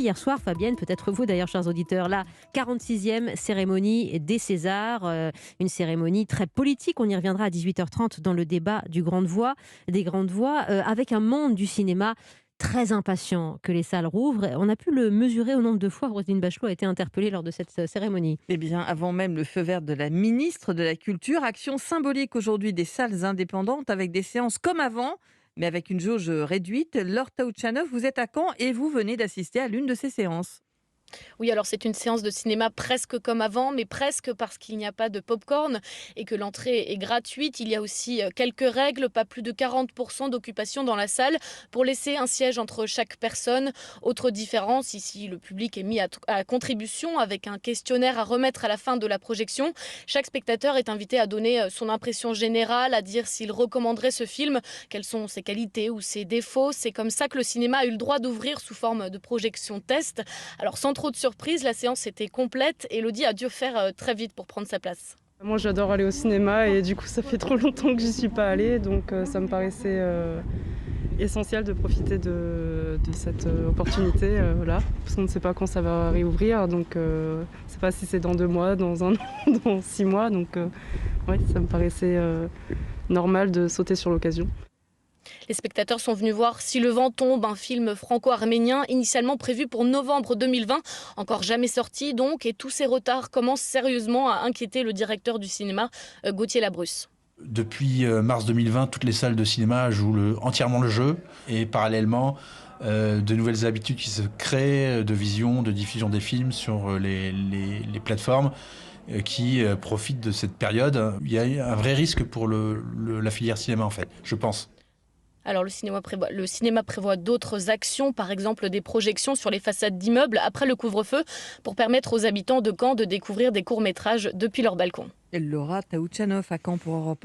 hier soir, Fabienne, peut-être vous d'ailleurs, chers auditeurs, la 46e cérémonie des Césars, une cérémonie très politique. On y reviendra à 18h30 dans le débat des Grandes Voix, avec un monde du cinéma très impatient que les salles rouvrent. On a pu le mesurer au nombre de fois où Roselyne Bachelot a été interpellée lors de cette cérémonie. Eh bien, avant même le feu vert de la ministre de la Culture, action symbolique aujourd'hui des salles indépendantes avec des séances comme avant, mais avec une jauge réduite. Laure Taouchanoff, vous êtes à Caen et vous venez d'assister à l'une de ces séances. Oui, alors c'est une séance de cinéma presque comme avant, mais presque parce qu'il n'y a pas de pop-corn et que l'entrée est gratuite. Il y a aussi quelques règles, pas plus de 40% d'occupation dans la salle pour laisser un siège entre chaque personne. Autre différence, ici le public est mis à contribution avec un questionnaire à remettre à la fin de la projection. Chaque spectateur est invité à donner son impression générale, à dire s'il recommanderait ce film, quelles sont ses qualités ou ses défauts. C'est comme ça que le cinéma a eu le droit d'ouvrir sous forme de projection test. Alors sans trop de surprise, la séance était complète. Elodie a dû faire très vite pour prendre sa place. Moi j'adore aller au cinéma et du coup ça fait trop longtemps que j'y suis pas allée, donc ça me paraissait essentiel de profiter de cette opportunité là, parce qu'on ne sait pas quand ça va réouvrir, donc je ne sais pas si c'est dans 2 mois, dans 1 an, dans 6 mois, donc ouais, ça me paraissait normal de sauter sur l'occasion. Les spectateurs sont venus voir Si le vent tombe, un film franco-arménien initialement prévu pour novembre 2020, encore jamais sorti donc, et tous ces retards commencent sérieusement à inquiéter le directeur du cinéma, Gauthier Labrusse. Depuis mars 2020, toutes les salles de cinéma jouent entièrement le jeu et parallèlement, de nouvelles habitudes qui se créent de vision, de diffusion des films sur les plateformes qui profitent de cette période. Il y a un vrai risque pour la filière cinéma en fait, je pense. Alors le cinéma prévoit d'autres actions, par exemple des projections sur les façades d'immeubles après le couvre-feu pour permettre aux habitants de Caen de découvrir des courts-métrages depuis leur balcon. Laura Taouchanoff à Caen pour Europe 1.